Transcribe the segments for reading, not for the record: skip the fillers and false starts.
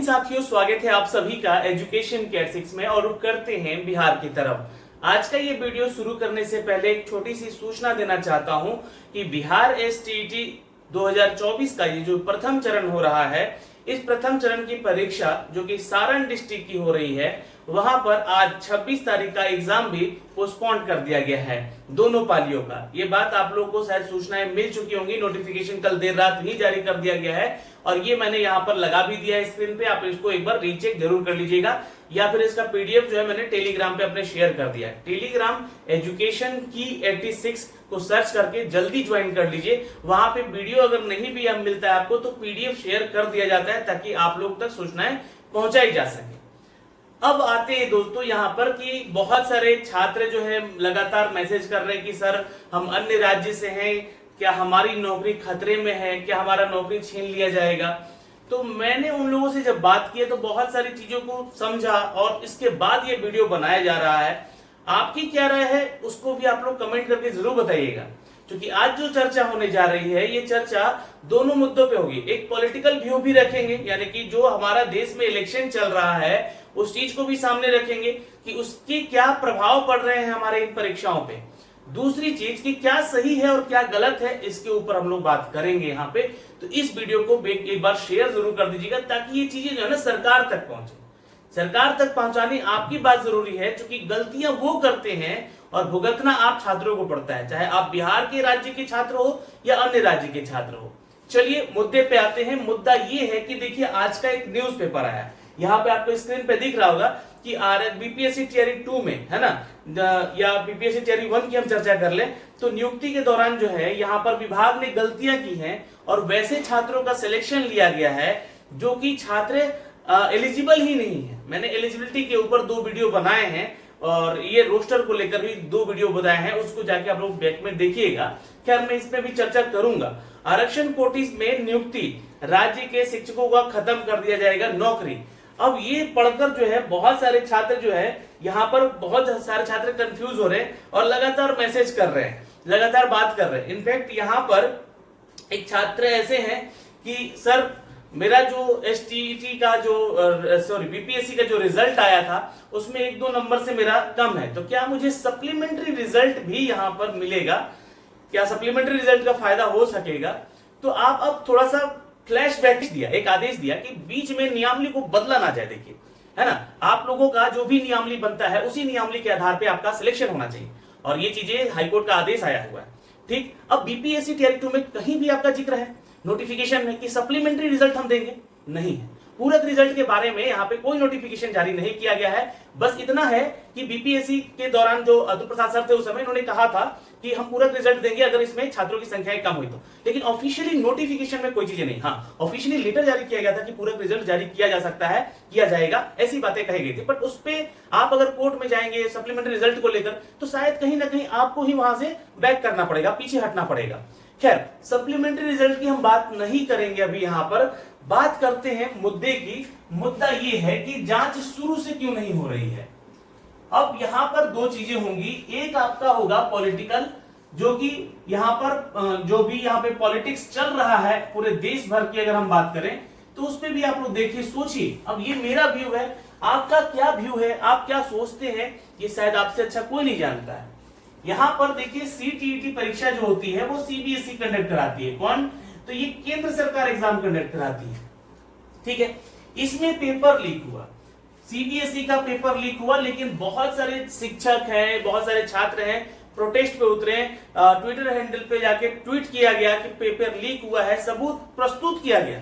साथियों, स्वागत है आप सभी का एजुकेशन केयर 6 में और रुख करते हैं बिहार की तरफ। आज का ये वीडियो शुरू करने से पहले एक छोटी सी सूचना देना चाहता हूं कि बिहार एसटीईटी 2024 का ये जो प्रथम चरण हो रहा है, इस प्रथम चरण की परीक्षा जो कि सारण डिस्ट्रिक्ट की हो रही है, वहां पर आज 26 तारीख का एग्जाम भी पोस्टपोन कर दिया गया है, दोनों पालियों का। ये बात आप लोगों को शायद सूचनाएं मिल चुकी होंगी, नोटिफिकेशन कल देर रात ही जारी कर दिया गया है और ये मैंने यहाँ पर लगा भी दिया है स्क्रीन पे। आप इसको एक बार रीचेक जरूर कर लीजिएगा या फिर इसका पीडीएफ जो है मैंने टेलीग्राम पे अपने शेयर कर दिया है। टेलीग्राम एजुकेशन की 86 को सर्च करके जल्दी ज्वाइन कर लीजिए। वहां पे वीडियो अगर नहीं भी मिलता है आपको तो पीडीएफ शेयर कर दिया जाता है ताकि आप लोग तक सूचनाएं पहुंचाई जा सके। अब आते हैं दोस्तों यहाँ पर कि बहुत सारे छात्र जो है लगातार मैसेज कर रहे हैं कि सर हम अन्य राज्य से हैं, क्या हमारी नौकरी खतरे में है, क्या हमारा नौकरी छीन लिया जाएगा। तो मैंने उन लोगों से जब बात की तो बहुत सारी चीजों को समझा और इसके बाद ये वीडियो बनाया जा रहा है। आपकी क्या राय है उसको भी आप लोग कमेंट करके जरूर बताइएगा, क्योंकि आज जो चर्चा होने जा रही है ये चर्चा दोनों मुद्दों पे होगी। एक पॉलिटिकल व्यू भी रखेंगे, यानी कि जो हमारा देश में इलेक्शन चल रहा है उस चीज को भी सामने रखेंगे कि उसके क्या प्रभाव पड़ रहे हैं हमारे इन परीक्षाओं पे। दूसरी चीज कि क्या सही है और क्या गलत है, इसके ऊपर हम लोग बात करेंगे यहाँ पे। तो इस वीडियो को एक बार शेयर जरूर कर दीजिएगा ताकि ये चीजें जो है ना सरकार तक पहुंचे। सरकार तक पहुंचानी आपकी बात जरूरी है, क्योंकि गलतियां वो करते हैं और भुगतना आप छात्रों को पड़ता है, चाहे आप बिहार के राज्य के छात्र हो या अन्य राज्य के छात्र हो। चलिए मुद्दे पे आते हैं। मुद्दा ये है कि देखिए आज का एक न्यूज पेपर आया है, यहाँ पे आपको स्क्रीन पे दिख रहा होगा कि बीपीएससी तैयारी 2 में है ना, या बीपीएससी तैयारी 1 की हम चर्चा कर ले तो नियुक्ति के दौरान जो है यहाँ पर विभाग ने गलतियां की हैं और वैसे छात्रों का सिलेक्शन लिया गया है जो कि छात्र एलिजिबल ही नहीं है। मैंने एलिजिबिलिटी के ऊपर 2 वीडियो बनाए हैं और ये रोस्टर को लेकर भी 2 वीडियो बनाए हैं, उसको जाके आप लोग बैक में देखिएगा। खैर मैं इसमें भी चर्चा करूंगा। आरक्षण कोटि में नियुक्ति, राज्य के शिक्षकों का खत्म कर दिया जाएगा नौकरी। अब ये पढ़कर जो है बहुत सारे छात्र जो है यहाँ पर बहुत सारे छात्र कंफ्यूज हो रहे हैं और लगातार मैसेज कर रहे हैं, लगातार बात कर रहे हैं। इनफैक्ट यहाँ पर एक छात्र ऐसे हैं कि सर मेरा जो एसटीईटी का जो बीपीएससी का जो रिजल्ट आया था उसमें 1-2 नंबर से मेरा कम है, तो क्या मुझे सप्लीमेंट्री रिजल्ट भी यहाँ पर मिलेगा, क्या सप्लीमेंट्री रिजल्ट का फायदा हो सकेगा। तो आप अब थोड़ा सा फ्लैशबैक दिया, एक आदेश दिया कि बीच में नियमावली को बदला ना जाए। देखिए है ना, आप लोगों का जो भी नियमावली बनता है उसी नियमावली के आधार पे आपका सिलेक्शन होना चाहिए और ये चीजें हाईकोर्ट का आदेश आया हुआ है। ठीक, अब बीपीएससी तैयारी 2 में कहीं भी आपका जिक्र है नोटिफिकेशन में कि सप्लीमेंट्री रिजल्ट हम देंगे, नहीं है। पूरक रिजल्ट के बारे में यहाँ पे कोई नोटिफिकेशन जारी नहीं किया गया है। बस इतना है कि बीपीएससी के दौरान जो अतुल प्रसाद सर थे उस समय उन्होंने कहा था कि हम पूरक रिजल्ट देंगे अगर इसमें छात्रों की संख्याएं कम हुई तो, लेकिन ऑफिशियली नोटिफिकेशन में कोई चीजें नहीं। हाँ, ऑफिशियली लेटर जारी किया गया था कि पूरक रिजल्ट जारी किया जा सकता है, किया जाएगा, ऐसी बातें कही गई थी। बट उस पे आप अगर कोर्ट में जाएंगे सप्लीमेंट्री रिजल्ट को लेकर तो शायद कहीं ना कहीं आपको ही वहां से बैक करना पड़ेगा, पीछे हटना पड़ेगा। खैर सप्लीमेंट्री रिजल्ट की हम बात नहीं करेंगे अभी, यहाँ पर बात करते हैं मुद्दे की। मुद्दा ये है कि जांच शुरू से क्यों नहीं हो रही है। अब यहाँ पर 2 चीजें होंगी। एक आपका होगा पॉलिटिकल, जो कि यहाँ पर जो भी यहाँ पे पॉलिटिक्स चल रहा है पूरे देश भर की अगर हम बात करें तो उस पर भी आप लोग देखिए, सोचिए। अब ये मेरा व्यू है, आपका क्या व्यू है, आप क्या सोचते हैं, ये शायद आपसे अच्छा कोई नहीं जानता है। यहाँ पर देखिए सीटीईटी परीक्षा जो होती है वो सीबीएसई कंडक्ट कराती है। कौन? तो ये केंद्र सरकार एग्जाम कंडक्ट कराती है। ठीक है, इसमें पेपर लीक हुआ, सीबीएसई का पेपर लीक हुआ, लेकिन बहुत सारे शिक्षक हैं, बहुत सारे छात्र हैं, प्रोटेस्ट पे उतरे, ट्विटर हैंडल पे जाके ट्वीट किया गया कि पेपर लीक हुआ है, सबूत प्रस्तुत किया गया,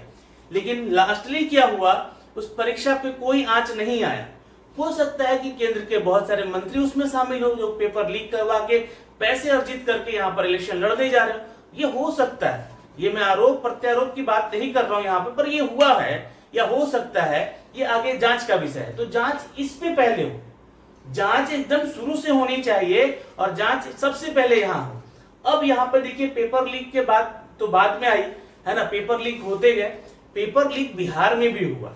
लेकिन लास्टली क्या हुआ, उस परीक्षा पे कोई आंच नहीं आया। हो सकता है कि केंद्र के बहुत सारे मंत्री उसमें शामिल हो जो पेपर लीक करवा के पैसे अर्जित करके यहाँ पर इलेक्शन लड़ने जा रहे हो, ये हो सकता है। ये मैं आरोप प्रत्यारोप की बात नहीं कर रहा हूं यहाँ पर ये हुआ है या हो सकता है, ये आगे जांच का विषय है। तो जांच इस पे पहले हो, जांच एकदम शुरू से होनी चाहिए और जांच सबसे पहले यहाँ हो। अब यहाँ पे देखिए पेपर लीक के बाद तो बाद में आई है ना, पेपर लीक होते गए। पेपर लीक बिहार में भी हुआ,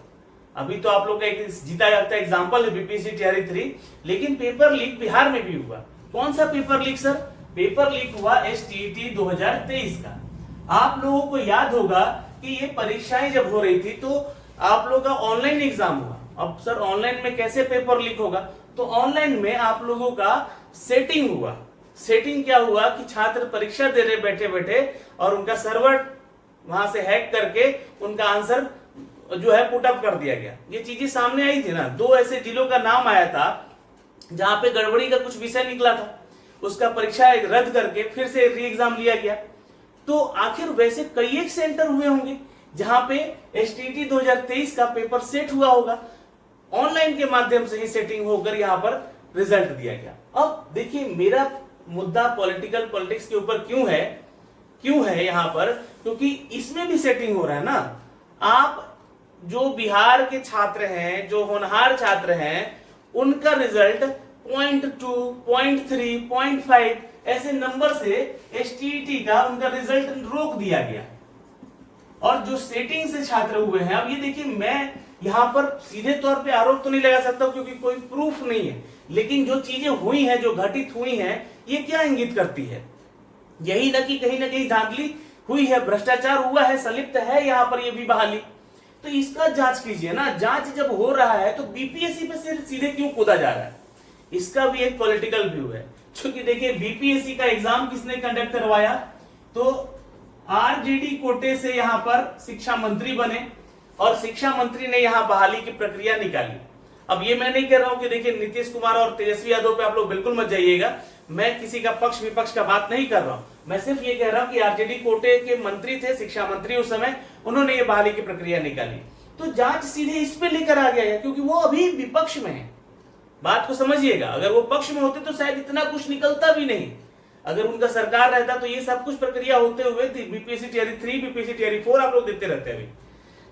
अभी तो आप लोग का एक जीता जागता एग्जाम्पल है बीपीएससी तैयारी 3, लेकिन पेपर लीक बिहार में भी हुआ। कौन सा paper leak sir? Paper leak हुआ एसटीईटी 2023 का। आप लोगों को याद होगा कि ये परीक्षाएं जब हो रही थी तो आप लोगों का ऑनलाइन एग्जाम हुआ। अब सर ऑनलाइन में कैसे पेपर लीक होगा? तो ऑनलाइन में आप लोगों का सेटिंग हुआ। सेटिंग क्या हुआ कि छात्र परीक्षा दे रहे बैठे बैठे और उनका सर्वर वहां से हैक करके उनका आंसर जो है पुट अप कर दिया गया। ये चीजें सामने आई थी ना। 2 ऐसे जिलों का नाम आया था जहां पे गड़बड़ी का कुछ विषय निकला था, उसका परीक्षा रद्द करके फिर से री एग्जाम लिया गया। तो आखिर वैसे कई एक सेंटर हुए होंगे जहां पे एसटीटी 2023 का पेपर सेट हुआ होगा, ऑनलाइन के माध्यम से ही सेटिंग होकर यहां पर रिजल्ट दिया गया। अब देखिए मेरा मुद्दा पॉलिटिक्स के ऊपर क्यों है यहां पर, क्योंकि इसमें भी सेटिंग हो रहा है ना। आप जो बिहार के छात्र हैं, जो होनहार छात्र हैं, उनका रिजल्ट 0.2, 0.3, 0.5 ऐसे नंबर से एसटीटी का उनका रिजल्ट रोक दिया गया। और जो सेटिंग से छात्र हुए हैं, अब ये देखिए मैं यहां पर सीधे तौर पे आरोप तो नहीं लगा सकता क्योंकि कोई प्रूफ नहीं है, लेकिन जो चीजें हुई हैं, जो घटित हुई हैं, ये क्या इंगित करती है? यही न कि कहीं ना कहीं धांधली हुई है, भ्रष्टाचार हुआ है, संलिप्त है यहाँ पर ये भी बहाली। तो इसका जांच कीजिए ना। जांच जब हो रहा है तो बीपीएससी पे सीधे क्यों कूदा जा रहा है? इसका भी एक पॉलिटिकल व्यू है। क्योंकि देखिए बीपीएससी का एग्जाम किसने कंडक्ट करवाया? तो आरजेडी कोटे से यहां पर शिक्षा मंत्री बने और शिक्षा मंत्री ने यहां बहाली की प्रक्रिया निकाली। अब ये मैं नहीं कह रहा हूं कि देखिए नीतीश कुमार और तेजस्वी यादव पे आप लोग बिल्कुल मत जाइएगा, मैं किसी का पक्ष विपक्ष का बात नहीं कर रहा हूं। मैं सिर्फ ये कह रहा हूं कि आरजेडी कोटे के मंत्री थे, शिक्षा मंत्री उस समय, उन्होंने ये बहाली की प्रक्रिया निकाली। तो जांच सीधे इस पे लेकर आ गया है क्योंकि वो अभी विपक्ष में है। बात को समझिएगा, अगर वो पक्ष में होते तो शायद इतना कुछ निकलता भी नहीं। अगर उनका सरकार रहता तो ये सब कुछ प्रक्रिया होते हुए बीपीएससी टियर 3, बीपीएससी टियर 4 आप लोग देते रहते अभी।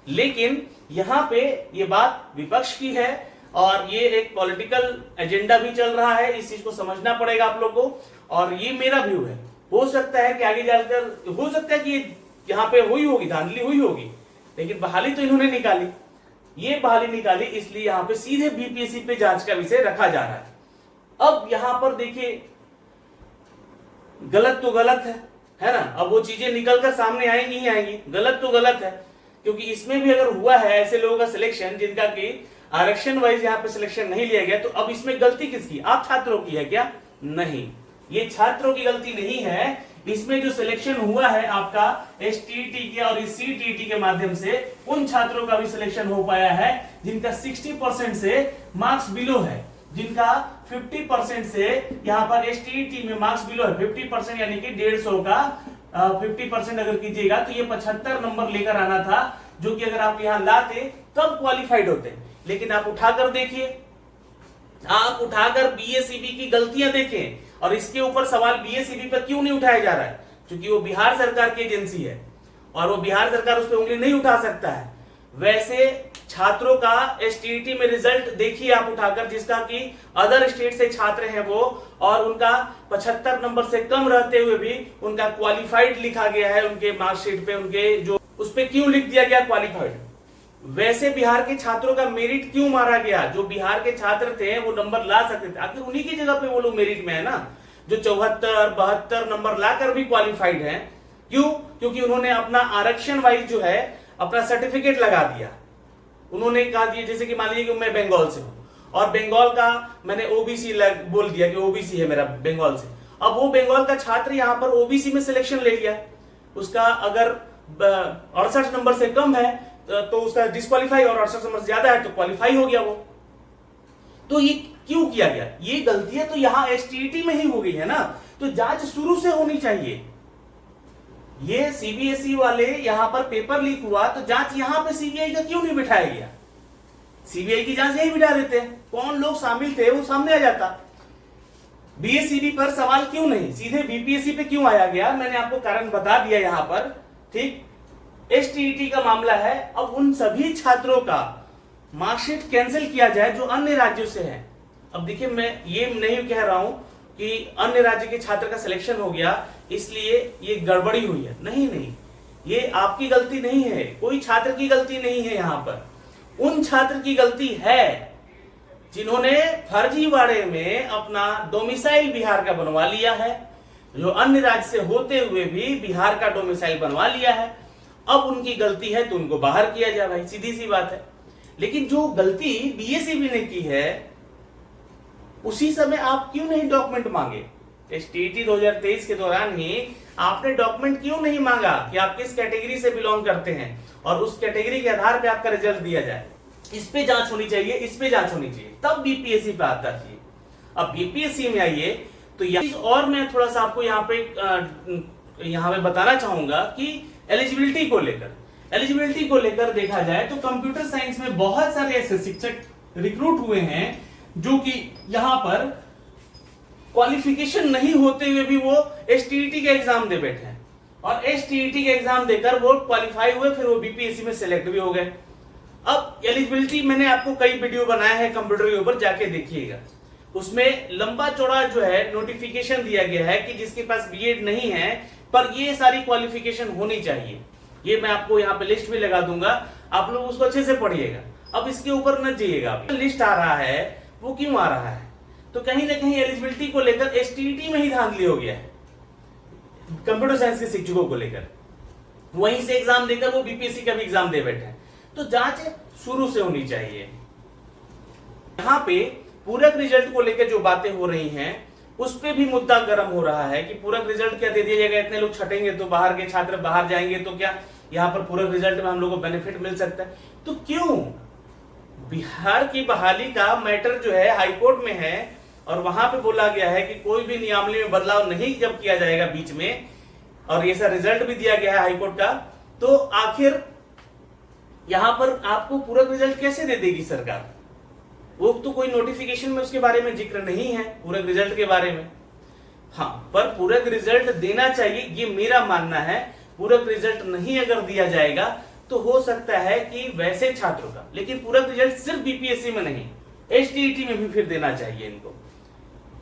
लेकिन यहां पे ये बात विपक्ष की है और ये एक पॉलिटिकल एजेंडा भी चल रहा है। इस चीज को समझना पड़ेगा आप लोग को। और ये मेरा व्यू है। हो सकता है कि आगे जाकर हो सकता है कि यहाँ पे हुई होगी, धांधली हुई होगी, लेकिन बहाली तो इन्होंने निकाली। ये बहाली निकाली इसलिए यहाँ पे सीधे बीपीएससी पे जांच का विषय रखा जा रहा है। अब यहां पर देखिए गलत तो गलत है ना। अब वो चीजें निकलकर सामने आएंगी ही आएंगी। गलत तो गलत है क्योंकि इसमें भी अगर हुआ है ऐसे लोगों का सिलेक्शन जिनका कि आरक्षण वाइज यहाँ पे सिलेक्शन नहीं लिया गया, तो अब इसमें गलती किसकी? आप छात्रों की है क्या? नहीं, ये छात्रों की गलती नहीं है। इसमें जो सिलेक्शन हुआ है आपका एसटीटी के और इस सीटीटी के माध्यम से, उन छात्रों का भी सिलेक्शन हो पाया है जिनका 60% से मार्क्स बिलो है, जिनका 50% से यहाँ पर एसटीटी में मार्क्स बिलो है। 50% यानी कि 150 का 50% अगर कीजिएगा तो ये 75 नंबर लेकर आना था, जो कि अगर आप यहाँ लाते तब क्वालिफाइड होते। लेकिन आप उठाकर देखिए, आप उठाकर बीएसईबी की गलतियां देखें। और इसके ऊपर सवाल बीएसईबी पर क्यों नहीं उठाया जा रहा है? क्योंकि वो बिहार सरकार की एजेंसी है और वो बिहार सरकार उस पर उंगली नहीं उठा सकता है। वैसे छात्रों का एसटीटी में रिजल्ट देखिए आप उठाकर, जिसका कि अदर स्टेट से छात्र हैं वो, और उनका 75 नंबर से कम रहते हुए भी उनका क्वालिफाइड लिखा गया है उनके मार्कशीट पे। उनके जो उस पे क्यों लिख दिया गया क्वालिफाइड? वैसे बिहार के छात्रों का मेरिट क्यों मारा गया? जो बिहार के छात्र थे वो नंबर ला सकते थे, आखिर उन्हीं की जगह पे वो लोग मेरिट में है ना, जो 74, 72 नंबर लाकर भी क्वालिफाइड हैं। क्यों? क्योंकि उन्होंने अपना आरक्षण वाइज जो है अपना सर्टिफिकेट लगा दिया। उन्होंने कहा दिया जैसे कि मान लीजिए कि मैं बंगाल से हूं और बंगाल का मैंने ओबीसी बोल दिया कि ओबीसी है मेरा बंगाल से। अब वो बंगाल का छात्र यहाँ पर ओबीसी में सिलेक्शन ले लिया, उसका अगर 68 नंबर से कम है तो उसका डिस्क्वालीफाई, और 68 नंबर ज्यादा है तो क्वालिफाई हो गया वो। तो ये क्यों किया गया? ये गलतियां तो यहां एसटीटी में ही हो गई है ना, तो जांच शुरू से होनी चाहिए। ये सीबीएसई वाले यहां पर पेपर लीक हुआ तो जांच यहां पे सीबीआई का क्यों नहीं बिठाया गया? सीबीआई की जांच यही बिठा देते हैं, कौन लोग शामिल थे वो सामने आ जाता। बीएसईबी पर सवाल क्यों नहीं, सीधे बीपीएससी पे क्यों आया गया? मैंने आपको कारण बता दिया यहां पर। ठीक, एसटीटी का मामला है। अब उन सभी छात्रों का मार्कशीट कैंसिल किया जाए जो अन्य राज्यों से है। अब देखिए मैं ये नहीं कह रहा हूं कि अन्य राज्य के छात्र का सिलेक्शन हो गया इसलिए ये गड़बड़ी हुई है, नहीं, ये आपकी गलती नहीं है, कोई छात्र की गलती नहीं है। यहां पर उन छात्र की गलती है जिन्होंने फर्जीवाड़े में अपना डोमिसाइल बिहार का बनवा लिया है, जो अन्य राज्य से होते हुए भी बिहार का डोमिसाइल बनवा लिया है। अब उनकी गलती है तो उनको बाहर किया जाए भाई, सीधी सी बात है। लेकिन जो गलती बीएसईबी ने की है उसी समय आप क्यों नहीं डॉक्यूमेंट मांगे? एसटीईटी 2023 के दौरान ही आपने डॉक्यूमेंट क्यों नहीं मांगा कि आप किस कैटेगरी से बिलोंग करते हैं और उस कैटेगरी के आधार पे आपका रिजल्ट दिया जाए? इस पे जांच होनी चाहिए, इस पे जांच होनी चाहिए, तब बीपीएससी पे आता चाहिए। अब बीपीएससी में आइए तो और मैं थोड़ा सा आपको यहाँ पे बताना चाहूंगा कि एलिजिबिलिटी को लेकर देखा जाए तो कंप्यूटर साइंस में बहुत सारे ऐसे शिक्षक रिक्रूट हुए हैं जो कि यहाँ पर क्वालिफिकेशन नहीं होते हुए भी वो एसटीईटी का एग्जाम दे बैठे हैं और एसटीईटी का एग्जाम देकर वो क्वालिफाई हुए, फिर वो बीपीएससी में सिलेक्ट भी हो गए। अब एलिजिबिलिटी मैंने आपको कई वीडियो बनाए हैं कंप्यूटर के ऊपर, जाके देखिएगा। उसमें लंबा चौड़ा जो है नोटिफिकेशन दिया गया है कि जिसके पास बीएड नहीं है पर ये सारी क्वालिफिकेशन होनी चाहिए। ये मैं आपको यहाँ पे लिस्ट भी लगा दूंगा, आप लोग उसको अच्छे से पढ़िएगा। अब इसके ऊपर न जाइएगा, लिस्ट आ रहा है वो क्यों आ रहा है? तो कहीं ना कहीं एलिजिबिलिटी को लेकर एसटीईटी में ही धांधली हो गया है कंप्यूटर साइंस के शिक्षकों को लेकर, वहीं से एग्जाम देकर वो बीपीएससी का भी एग्जाम दे बैठे हैं। तो जांच शुरू से होनी चाहिए। यहाँ पे पूरक रिजल्ट को लेकर जो बातें हो रही हैं उस पे भी मुद्दा गर्म हो रहा है कि पूरक रिजल्ट क्या दे दिया जाएगा, इतने लोग छटेंगे तो बाहर के छात्र बाहर जाएंगे तो क्या यहाँ पर पूरक रिजल्ट में हम लोगों को बेनिफिट मिल सकता है? तो क्यों? बिहार की बहाली का मैटर जो है हाईकोर्ट में है और वहां पे बोला गया है कि कोई भी नियमावली में बदलाव नहीं जब किया जाएगा बीच में, और ये सा रिजल्ट भी दिया गया है हाईकोर्ट का, तो आखिर यहां पर आपको पूरक रिजल्ट कैसे दे देगी सरकार? वो तो कोई नोटिफिकेशन में उसके बारे में जिक्र नहीं है पूरक रिजल्ट के बारे में। हाँ, पर पूरक रिजल्ट देना चाहिए, ये मेरा मानना है। पूरक रिजल्ट नहीं अगर दिया जाएगा तो हो सकता है कि वैसे छात्रों का, लेकिन पूरक रिजल्ट सिर्फ बीपीएससी में नहीं, एसटीईटी में भी फिर देना चाहिए इनको,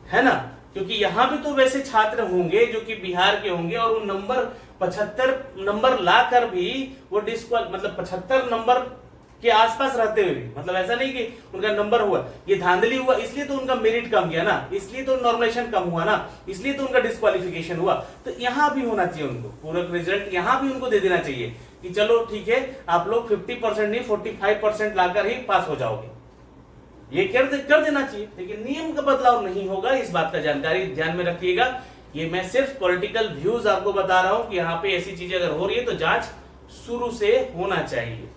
है ना? क्योंकि यहाँ भी तो वैसे छात्र होंगे जो कि बिहार के होंगे और वो नंबर 75 नंबर लाकर भी वो मतलब 75 नंबर के आसपास रहते हुए भी, मतलब ऐसा नहीं कि उनका नंबर हुआ, ये धांधली हुआ इसलिए तो उनका मेरिट कम गया ना, इसलिए तो नॉर्मलाइजेशन कम हुआ ना, इसलिए तो उनका डिस्क्वालिफिकेशन हुआ। तो यहाँ भी होना चाहिए उनको पूरक रिजल्ट, यहाँ भी उनको दे देना चाहिए कि चलो ठीक है आप लोग 50% नहीं 45% लाकर ही पास हो जाओगे, ये कर देना चाहिए। लेकिन नियम का बदलाव नहीं होगा, इस बात का जानकारी ध्यान में रखिएगा। ये मैं सिर्फ पॉलिटिकल व्यूज आपको बता रहा हूं कि यहाँ पे ऐसी चीजें अगर हो रही है तो जांच शुरू से होना चाहिए।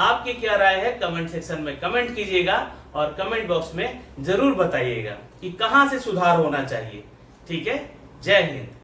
आपकी क्या राय है कमेंट सेक्शन में कमेंट कीजिएगा और कमेंट बॉक्स में जरूर बताइएगा कि कहां से सुधार होना चाहिए। ठीक है, जय हिंद।